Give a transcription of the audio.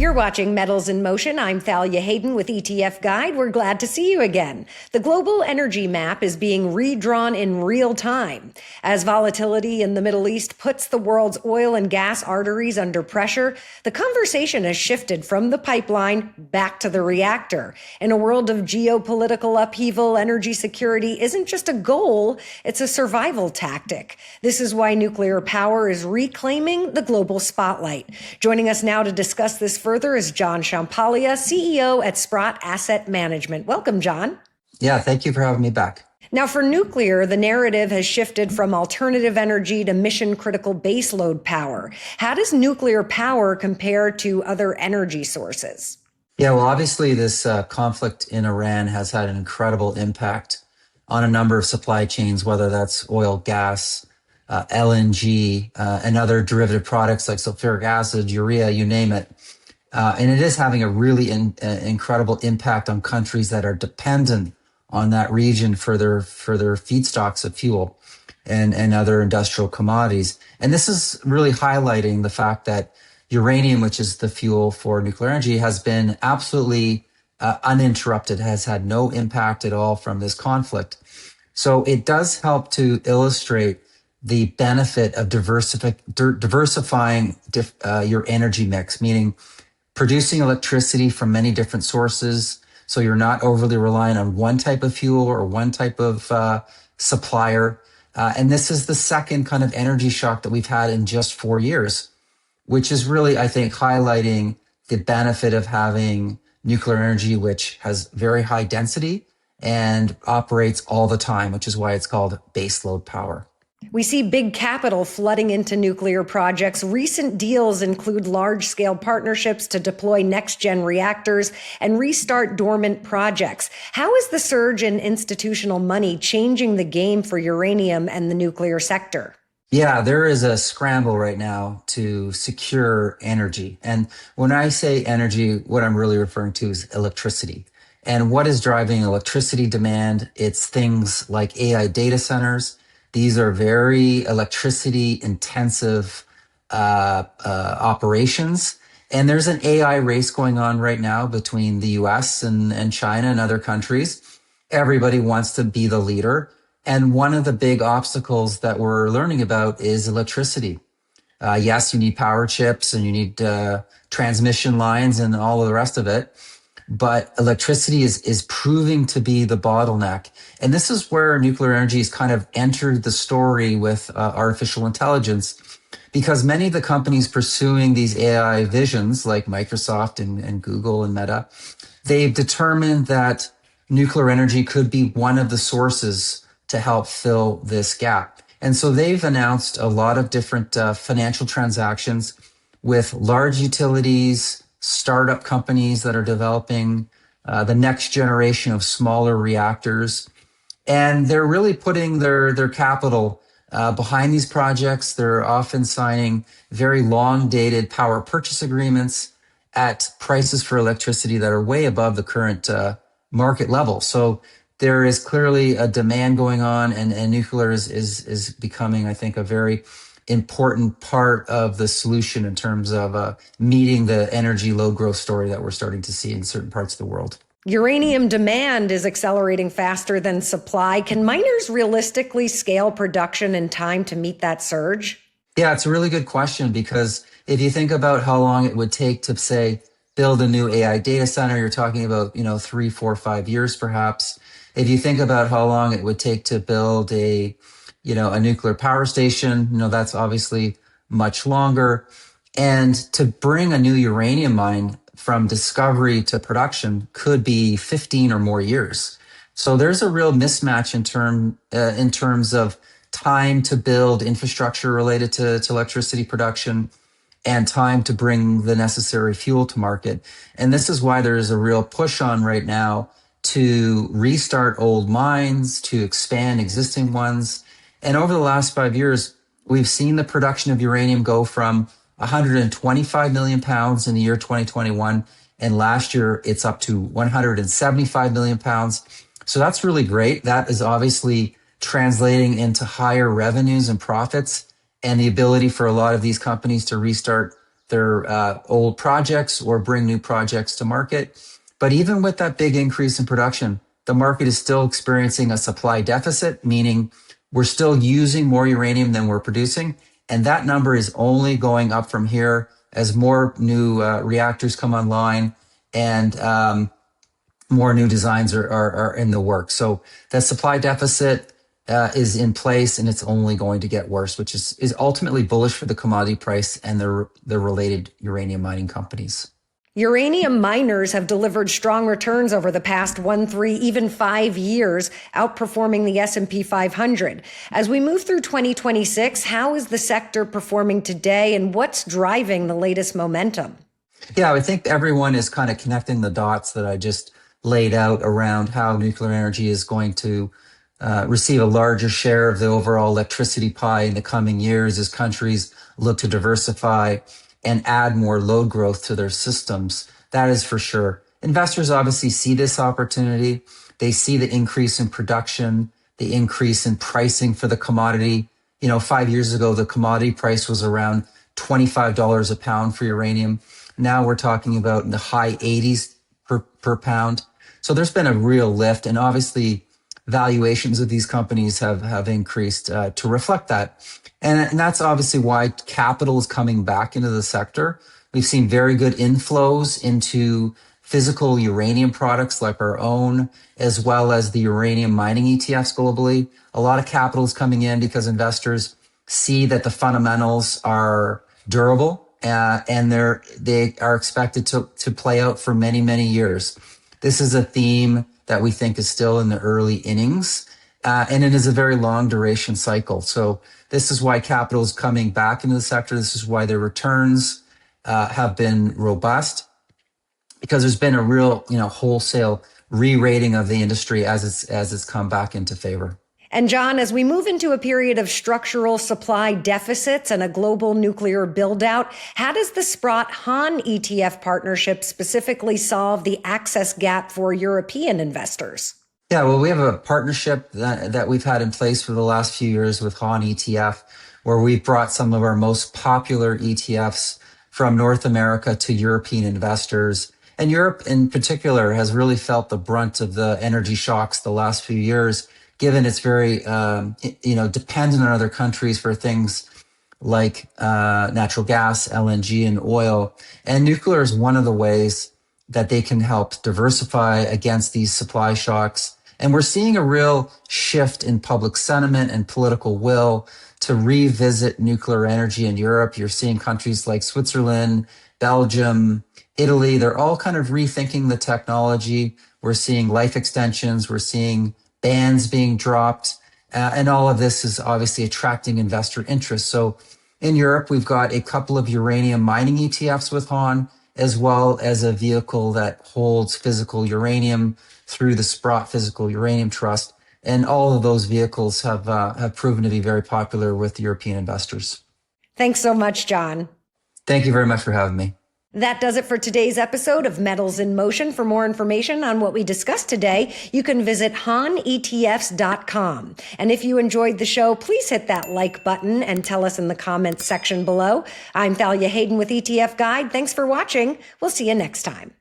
You're watching Metals in Motion. I'm Thalia Hayden with ETF Guide. We're glad to see you again. The global energy map is being redrawn in real time. As volatility in the Middle East puts the world's oil and gas arteries under pressure, the conversation has shifted from the pipeline back to the reactor. In a world of geopolitical upheaval, energy security isn't just a goal, it's a survival tactic. This is why nuclear power is reclaiming the global spotlight. Joining us now to discuss this further is John Ciampaglia, CEO at Sprott Asset Management. Welcome, John. Yeah, thank you for having me back. Now, for nuclear, the narrative has shifted from alternative energy to mission-critical baseload power. How does nuclear power compare to other energy sources? Yeah, well, obviously, this conflict in Iran has had an incredible impact on a number of supply chains, whether that's oil, gas, LNG, and other derivative products like sulfuric acid, urea, you name it. And it is having a really incredible impact on countries that are dependent on that region for their feedstocks of fuel and other industrial commodities. And this is really highlighting the fact that uranium, which is the fuel for nuclear energy, has been absolutely uninterrupted, has had no impact at all from this conflict. So it does help to illustrate the benefit of diversifying your energy mix, meaning producing electricity from many different sources, so you're not overly reliant on one type of fuel or one type of supplier. And this is the second kind of energy shock that we've had in just 4 years, which is really, I think, highlighting the benefit of having nuclear energy, which has very high density and operates all the time, which is why it's called baseload power. We see big capital flooding into nuclear projects. Recent deals include large-scale partnerships to deploy next-gen reactors and restart dormant projects. How is the surge in institutional money changing the game for uranium and the nuclear sector? Yeah, there is a scramble right now to secure energy. And when I say energy, what I'm really referring to is electricity. And what is driving electricity demand? It's things like AI data centers. These are very electricity intensive operations. And there's an AI race going on right now between the US and China and other countries. Everybody wants to be the leader. And one of the big obstacles that we're learning about is electricity. Yes, you need power chips and you need transmission lines and all of the rest of it. But electricity is proving to be the bottleneck. And this is where nuclear energy has kind of entered the story with artificial intelligence, because many of the companies pursuing these AI visions, like Microsoft and Google and Meta, they've determined that nuclear energy could be one of the sources to help fill this gap. And so they've announced a lot of different financial transactions with large utilities, startup companies that are developing the next generation of smaller reactors. And they're really putting their capital behind these projects. They're often signing very long-dated power purchase agreements at prices for electricity that are way above the current market level. So there is clearly a demand going on, and nuclear is becoming, I think, a very important part of the solution in terms of meeting the energy load growth story that we're starting to see in certain parts of the world. Uranium demand is accelerating faster than supply. Can miners realistically scale production in time to meet that surge? Yeah, it's a really good question, because if you think about how long it would take to, say, build a new AI data center, you're talking about, 3, 4, 5 years perhaps. If you think about how long it would take to build a nuclear power station, that's obviously much longer. And to bring a new uranium mine from discovery to production could be 15 or more years. So there's a real mismatch in terms of time to build infrastructure related to electricity production and time to bring the necessary fuel to market. And this is why there's a real push on right now to restart old mines, to expand existing ones. And over the last 5 years, we've seen the production of uranium go from 125 million pounds in the year 2021. And last year, it's up to 175 million pounds. So that's really great. That is obviously translating into higher revenues and profits, and the ability for a lot of these companies to restart old projects or bring new projects to market. But even with that big increase in production, the market is still experiencing a supply deficit, meaning we're still using more uranium than we're producing. And that number is only going up from here as more new reactors come online and more new designs are in the works. So that supply deficit is in place, and it's only going to get worse, which is ultimately bullish for the commodity price and the related uranium mining companies. Uranium miners have delivered strong returns over the past 1, 3, even 5 years, outperforming the S&P 500. As we move through 2026, how is the sector performing today, and what's driving the latest momentum? Yeah, I think everyone is kind of connecting the dots that I just laid out around how nuclear energy is going to receive a larger share of the overall electricity pie in the coming years as countries look to diversify and add more load growth to their systems. That is for sure. Investors obviously see this opportunity. They see the increase in production, the increase in pricing for the commodity. 5 years ago, the commodity price was around $25 a pound for uranium. Now we're talking about in the high 80s per pound. So there's been a real lift, and obviously valuations of these companies have increased to reflect that. And that's obviously why capital is coming back into the sector. We've seen very good inflows into physical uranium products like our own, as well as the uranium mining ETFs globally. A lot of capital is coming in because investors see that the fundamentals are durable and they are expected to play out for many, many years. This is a theme that we think is still in the early innings, and it is a very long duration cycle. So this is why capital is coming back into the sector. This is why their returns have been robust, because there's been a real, wholesale re-rating of the industry as it's come back into favor. And John, as we move into a period of structural supply deficits and a global nuclear build-out, how does the Sprott HANetf partnership specifically solve the access gap for European investors? Yeah, well, we have a partnership that we've had in place for the last few years with HANetf, where we've brought some of our most popular ETFs from North America to European investors. And Europe in particular has really felt the brunt of the energy shocks the last few years, given it's very, dependent on other countries for things like natural gas, LNG, and oil. And nuclear is one of the ways that they can help diversify against these supply shocks. And we're seeing a real shift in public sentiment and political will to revisit nuclear energy in Europe. You're seeing countries like Switzerland, Belgium, Italy, they're all kind of rethinking the technology. We're seeing life extensions. We're seeing bans being dropped. And all of this is obviously attracting investor interest. So in Europe, we've got a couple of uranium mining ETFs with HAN, as well as a vehicle that holds physical uranium through the Sprott Physical Uranium Trust. And all of those vehicles have proven to be very popular with European investors. Thanks so much, John. Thank you very much for having me. That does it for today's episode of Metals in Motion. For more information on what we discussed today, you can visit HANetfs.com. And if you enjoyed the show, please hit that like button and tell us in the comments section below. I'm Thalia Hayden with ETF Guide. Thanks for watching. We'll see you next time.